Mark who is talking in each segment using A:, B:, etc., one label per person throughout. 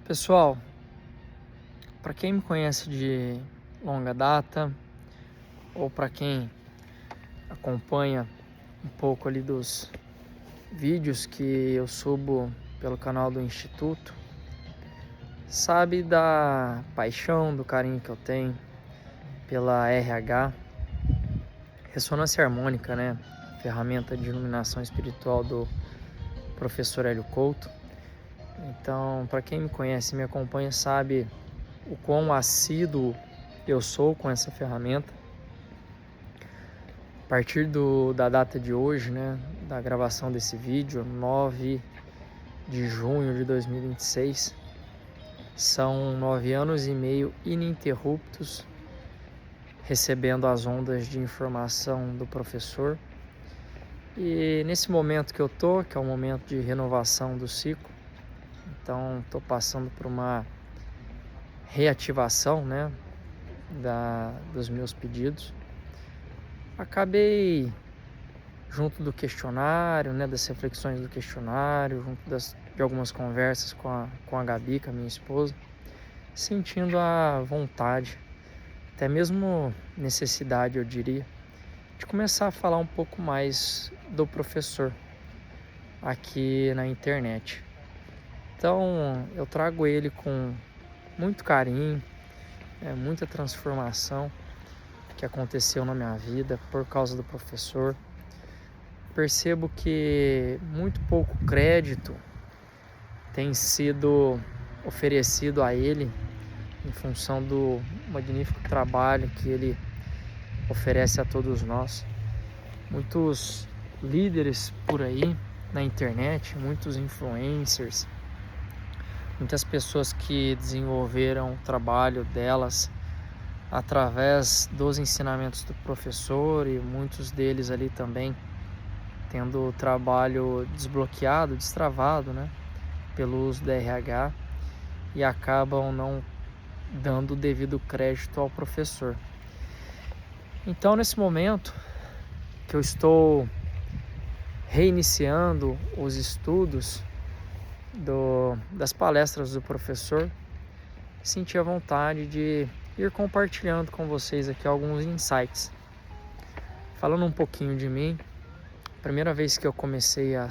A: Pessoal, para quem me conhece de longa data ou para quem acompanha um pouco ali dos vídeos que eu subo pelo canal do Instituto, sabe da paixão, do carinho que eu tenho pela RH, ressonância harmônica, né? Ferramenta de iluminação espiritual do professor Hélio Couto. Então, para quem me conhece e me acompanha, sabe o quão assíduo eu sou com essa ferramenta. A partir da data de hoje, né, da gravação desse vídeo, 9 de junho de 2026, são 9 anos e meio ininterruptos recebendo as ondas de informação do professor. E nesse momento que eu tô, que é o momento de renovação do ciclo, então estou passando por uma reativação, né, dos meus pedidos. Acabei, junto do questionário, né, das reflexões do questionário, junto de algumas conversas com a Gabi, com a minha esposa, sentindo a vontade, até mesmo necessidade, eu diria, de começar a falar um pouco mais do professor aqui na internet. Então, eu trago ele com muito carinho, muita transformação que aconteceu na minha vida por causa do professor. Percebo que muito pouco crédito tem sido oferecido a ele em função do magnífico trabalho que ele oferece a todos nós. Muitos líderes por aí na internet, muitos influencers, muitas pessoas que desenvolveram o trabalho delas através dos ensinamentos do professor, e muitos deles ali também tendo o trabalho desbloqueado, destravado, né, pelo uso da RH, e acabam não dando o devido crédito ao professor. Então, nesse momento que eu estou reiniciando os estudos das palestras do professor, senti a vontade de ir compartilhando com vocês aqui alguns insights. Falando um pouquinho de mim, primeira vez que eu comecei o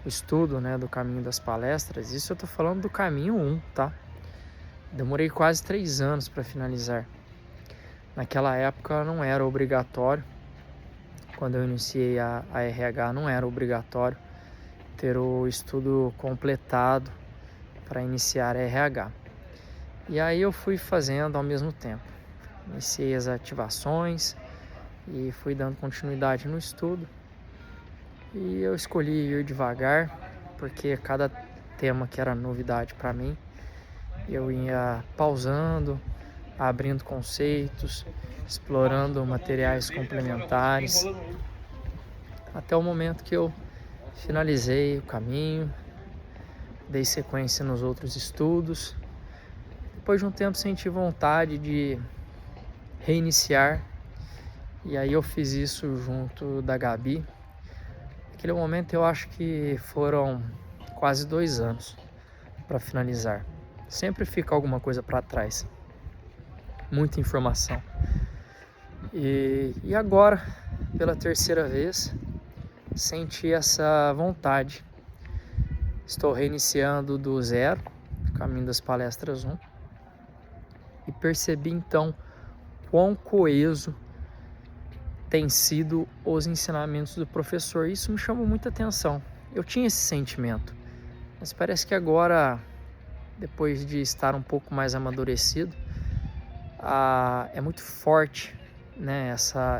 A: estudo, né, do caminho das palestras, isso eu tô falando do caminho 1, tá? Demorei quase 3 anos para finalizar. Naquela época não era obrigatório, quando eu iniciei a RH não era obrigatório ter o estudo completado para iniciar a RH. E aí eu fui fazendo ao mesmo tempo. Iniciei as ativações e fui dando continuidade no estudo. E eu escolhi ir devagar, porque cada tema que era novidade para mim, eu ia pausando, abrindo conceitos, explorando materiais complementares, até o momento que eu finalizei o caminho, dei sequência nos outros estudos. Depois de um tempo senti vontade de reiniciar, e aí eu fiz isso junto da Gabi. Naquele momento eu acho que foram quase 2 anos para finalizar. Sempre fica alguma coisa para trás, muita informação. E agora, pela terceira vez, senti essa vontade. Estou reiniciando do zero, caminho das palestras 1, e percebi então quão coeso tem sido os ensinamentos do professor. Isso me chamou muita atenção. Eu tinha esse sentimento, mas parece que agora, depois de estar um pouco mais amadurecido, é muito forte, né,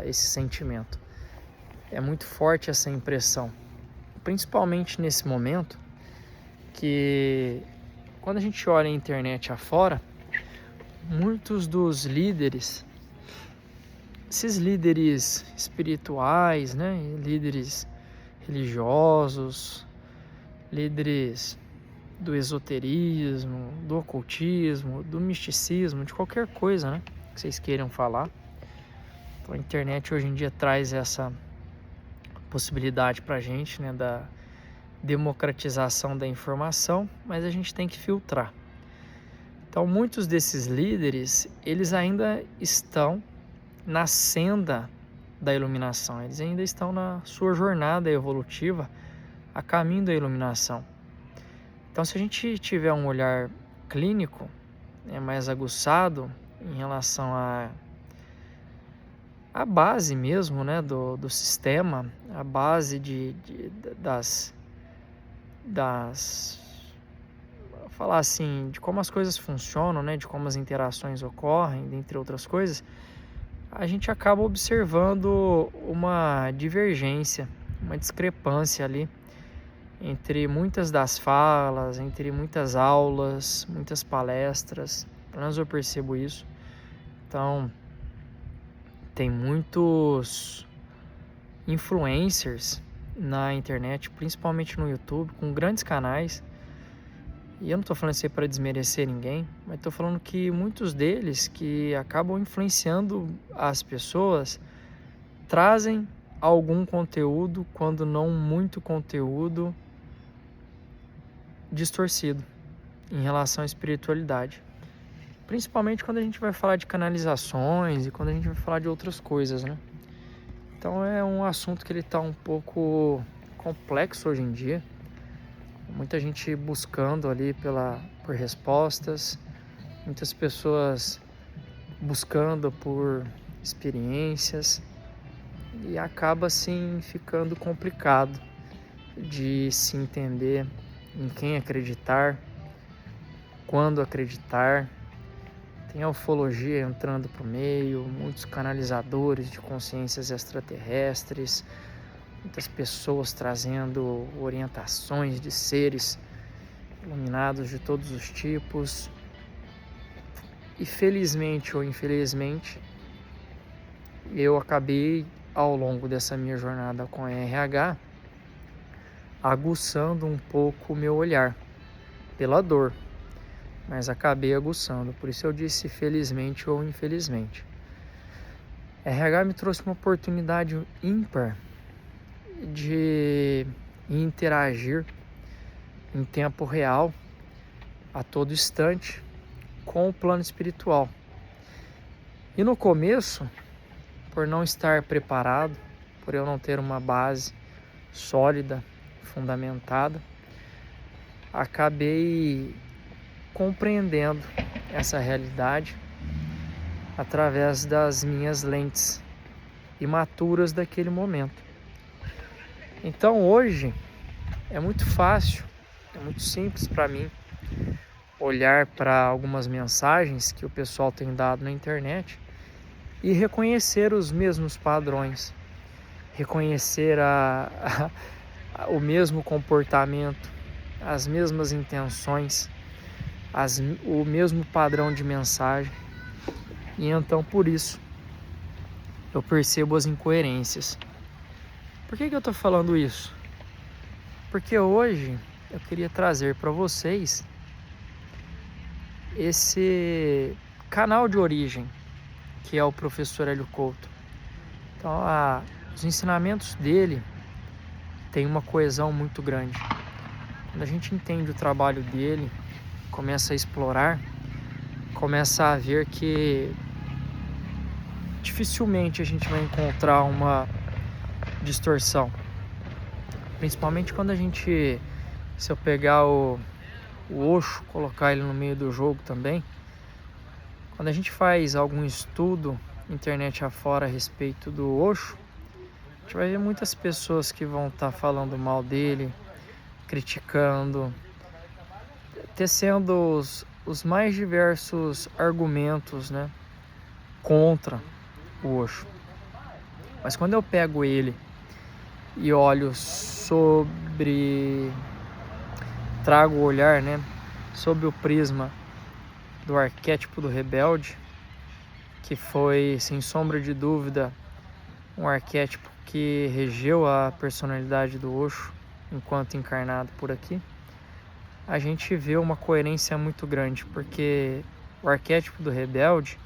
A: esse sentimento. É muito forte essa impressão, principalmente nesse momento que, quando a gente olha a internet afora, muitos dos líderes, esses líderes espirituais, né, líderes religiosos, líderes do esoterismo, do ocultismo, do misticismo, de qualquer coisa, né, que vocês queiram falar. Então a internet hoje em dia traz essa possibilidade pra gente, né, da democratização da informação, mas a gente tem que filtrar. Então, muitos desses líderes, eles ainda estão na senda da iluminação, eles ainda estão na sua jornada evolutiva a caminho da iluminação. Então, se a gente tiver um olhar clínico, mais aguçado em relação à base mesmo, né, do sistema, a base das falar assim, de como as coisas funcionam, né, de como as interações ocorrem, dentre outras coisas, a gente acaba observando uma divergência, uma discrepância ali entre muitas das falas, entre muitas aulas, muitas palestras. Pelo menos eu percebo isso. Então, tem muitos influencers na internet, principalmente no YouTube, com grandes canais. E eu não estou falando isso aí para desmerecer ninguém, mas estou falando que muitos deles que acabam influenciando as pessoas trazem algum conteúdo, quando não muito conteúdo, distorcido em relação à espiritualidade. Principalmente quando a gente vai falar de canalizações e quando a gente vai falar de outras coisas, né? Então é um assunto que ele está um pouco complexo hoje em dia. Muita gente buscando ali por respostas, muitas pessoas buscando por experiências, e acaba assim ficando complicado de se entender em quem acreditar, quando acreditar. Tem a ufologia entrando para o meio, muitos canalizadores de consciências extraterrestres, muitas pessoas trazendo orientações de seres iluminados de todos os tipos. E felizmente ou infelizmente, eu acabei, ao longo dessa minha jornada com a RH, aguçando um pouco o meu olhar pela dor, mas acabei aguçando, por isso eu disse felizmente ou infelizmente. A RH me trouxe uma oportunidade ímpar de interagir em tempo real, a todo instante, com o plano espiritual. E no começo, por não estar preparado, por eu não ter uma base sólida, fundamentada, acabei compreendendo essa realidade através das minhas lentes imaturas daquele momento. Então hoje é muito fácil, é muito simples para mim olhar para algumas mensagens que o pessoal tem dado na internet e reconhecer os mesmos padrões, reconhecer o mesmo comportamento, as mesmas intenções, o mesmo padrão de mensagem. E então por isso eu percebo as incoerências. Por que eu estou falando isso? Porque hoje eu queria trazer para vocês esse canal de origem, que é o professor Hélio Couto. Então, os ensinamentos dele têm uma coesão muito grande. Quando a gente entende o trabalho dele, começa a explorar, começa a ver que dificilmente a gente vai encontrar uma distorção. Principalmente quando se eu pegar o Osho, colocar ele no meio do jogo também, quando a gente faz algum estudo internet afora a respeito do Osho, a gente vai ver muitas pessoas que vão estar falando mal dele, criticando, tecendo os mais diversos argumentos, né, contra o Osho. Mas quando eu pego ele e olho trago o olhar, né, sob o prisma do arquétipo do rebelde, que foi, sem sombra de dúvida, um arquétipo que regeu a personalidade do Osho enquanto encarnado por aqui, a gente vê uma coerência muito grande, porque o arquétipo do rebelde,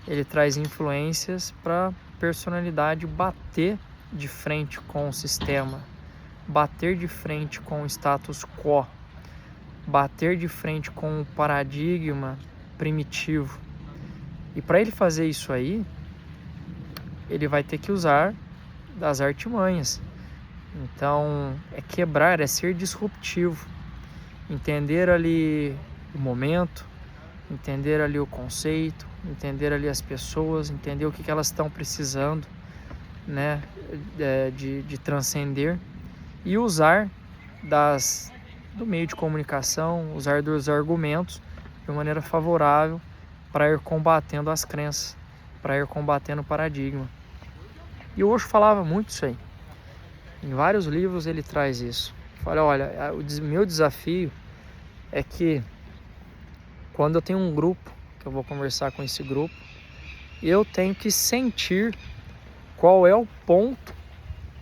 A: ele traz influências para a personalidade bater de frente com o sistema, bater de frente com o status quo, bater de frente com o paradigma primitivo. E para ele fazer isso aí, ele vai ter que usar das artimanhas. Então, é quebrar, é ser disruptivo. Entender ali o momento, entender ali o conceito, entender ali as pessoas, entender o que elas estão precisando, né, de transcender, e usar do meio de comunicação, usar dos argumentos de maneira favorável para ir combatendo as crenças, para ir combatendo o paradigma. E o Osho falava muito isso aí. Em vários livros ele traz isso. Fala, olha, o meu desafio é que quando eu tenho um grupo, que eu vou conversar com esse grupo, eu tenho que sentir qual é o ponto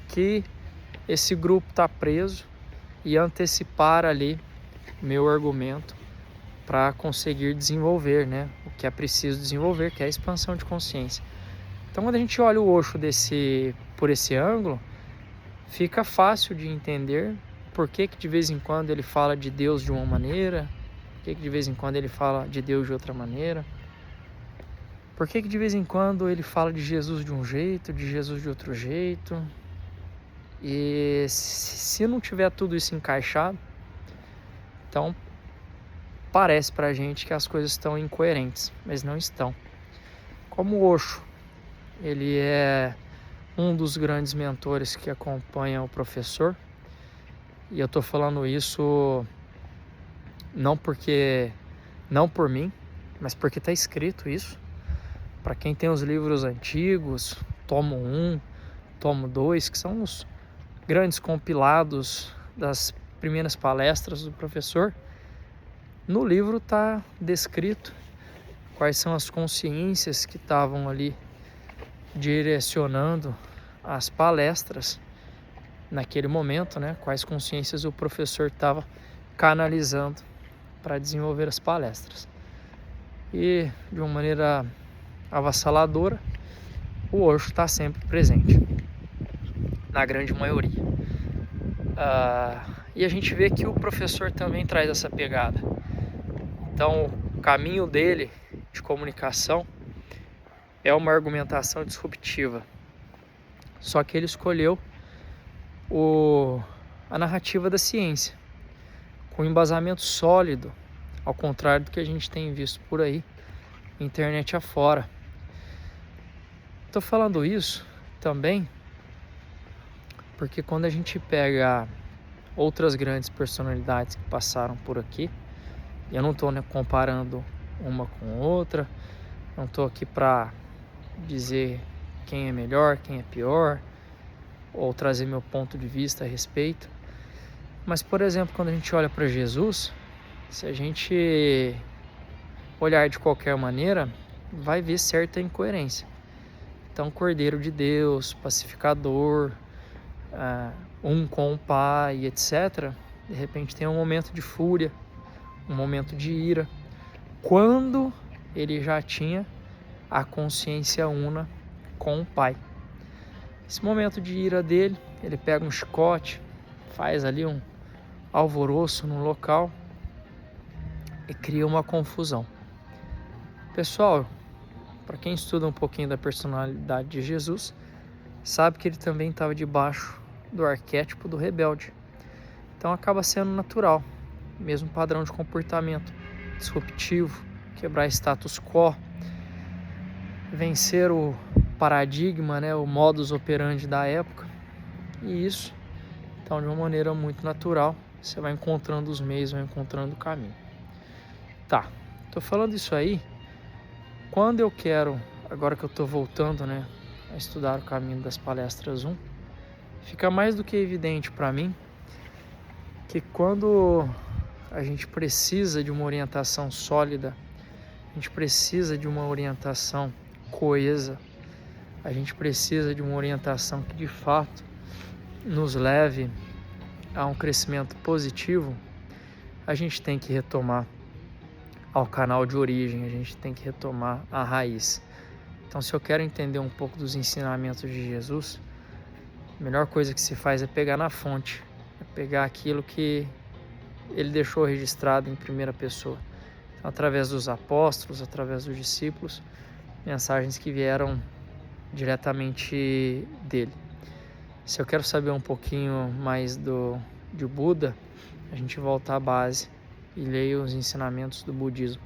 A: que esse grupo está preso e antecipar ali meu argumento para conseguir desenvolver, né, o que é preciso desenvolver, que é a expansão de consciência. Então, quando a gente olha o Osho por esse ângulo, fica fácil de entender por que de vez em quando ele fala de Deus de uma maneira, por que de vez em quando ele fala de Deus de outra maneira, por que de vez em quando ele fala de Jesus de um jeito, de Jesus de outro jeito. E se não tiver tudo isso encaixado, então parece pra gente que as coisas estão incoerentes, mas não estão. Como o Osho, ele é um dos grandes mentores que acompanha o professor, e eu tô falando isso não por mim, mas porque está escrito isso. Para quem tem os livros antigos, tomo 1, tomo 2, que são os grandes compilados das primeiras palestras do professor, no livro está descrito quais são as consciências que estavam ali direcionando as palestras naquele momento, né? Quais consciências o professor estava canalizando para desenvolver as palestras. E de uma maneira avassaladora, o Osho está sempre presente, na grande maioria. E a gente vê que o professor também traz essa pegada. Então, o caminho dele de comunicação é uma argumentação disruptiva. Só que ele escolheu a narrativa da ciência, com embasamento sólido, ao contrário do que a gente tem visto por aí, internet afora. Estou falando isso também porque quando a gente pega outras grandes personalidades que passaram por aqui, eu não estou, né, comparando uma com outra, não estou aqui para dizer quem é melhor, quem é pior, ou trazer meu ponto de vista a respeito. Mas, por exemplo, quando a gente olha para Jesus, se a gente olhar de qualquer maneira, vai ver certa incoerência. Então, Cordeiro de Deus, pacificador, um com o Pai, etc. De repente tem um momento de fúria, um momento de ira, quando ele já tinha a consciência una com o Pai. Esse momento de ira dele, ele pega um chicote, faz ali um alvoroço no local e cria uma confusão. Pessoal, para quem estuda um pouquinho da personalidade de Jesus, sabe que ele também estava debaixo do arquétipo do rebelde. Então acaba sendo natural, mesmo padrão de comportamento disruptivo, quebrar status quo, vencer o paradigma, né, o modus operandi da época. E isso, então, de uma maneira muito natural, você vai encontrando os meios, vai encontrando o caminho. Tá, tô falando isso aí quando eu quero, agora que eu tô voltando, né, a estudar o caminho das palestras 1, fica mais do que evidente para mim que quando a gente precisa de uma orientação sólida, a gente precisa de uma orientação coesa, a gente precisa de uma orientação que de fato nos leve a um crescimento positivo, a gente tem que retomar ao canal de origem, a gente tem que retomar a raiz. Então, se eu quero entender um pouco dos ensinamentos de Jesus, a melhor coisa que se faz é pegar na fonte, é pegar aquilo que ele deixou registrado em primeira pessoa. Então, através dos apóstolos, através dos discípulos, mensagens que vieram diretamente dele. Se eu quero saber um pouquinho mais de Buda, a gente volta à base e leia os ensinamentos do budismo.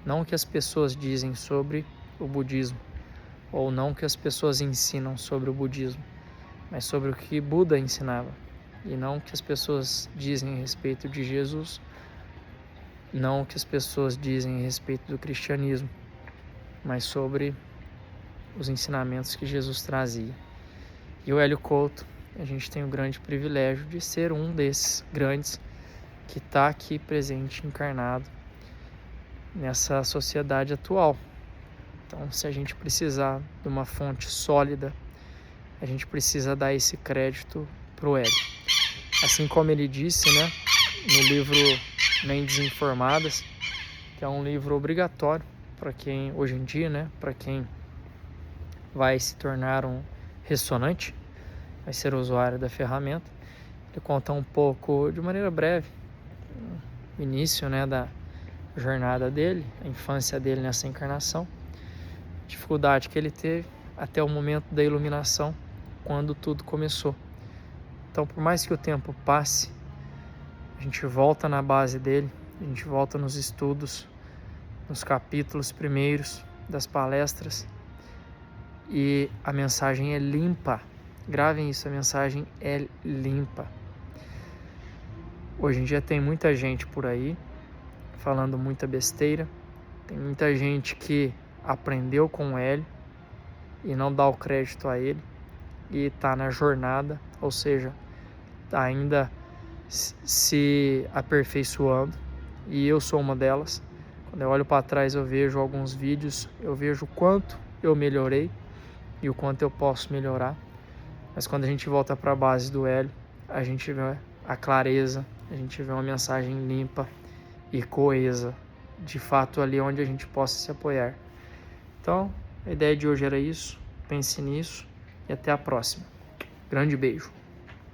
A: Não o que as pessoas dizem sobre o budismo, ou não o que as pessoas ensinam sobre o budismo, mas sobre o que Buda ensinava. E não o que as pessoas dizem a respeito de Jesus, não o que as pessoas dizem a respeito do cristianismo, mas sobre os ensinamentos que Jesus trazia. E o Hélio Couto, a gente tem o grande privilégio de ser um desses grandes que está aqui presente, encarnado nessa sociedade atual. Então, se a gente precisar de uma fonte sólida, a gente precisa dar esse crédito para o Hélio. Assim como ele disse, né, no livro Mentes Informadas, que é um livro obrigatório para quem, hoje em dia, né, para quem vai se tornar um ressonante, vai ser usuário da ferramenta. Ele conta um pouco, de maneira breve, o início, né, da jornada dele, a infância dele nessa encarnação, a dificuldade que ele teve até o momento da iluminação, quando tudo começou. Então, por mais que o tempo passe, a gente volta na base dele, a gente volta nos estudos, nos capítulos primeiros das palestras, e a mensagem é limpa. Gravem isso, a mensagem é limpa. Hoje em dia tem muita gente por aí falando muita besteira, tem muita gente que aprendeu com o Hélio e não dá o crédito a ele, e está na jornada, ou seja, está ainda se aperfeiçoando, e eu sou uma delas. Quando eu olho para trás, eu vejo alguns vídeos, eu vejo o quanto eu melhorei e o quanto eu posso melhorar. Mas quando a gente volta para a base do Hélio, a gente vê a clareza, a gente vê uma mensagem limpa e coesa, de fato ali onde a gente possa se apoiar. Então, a ideia de hoje era isso, pense nisso e até a próxima. Grande beijo.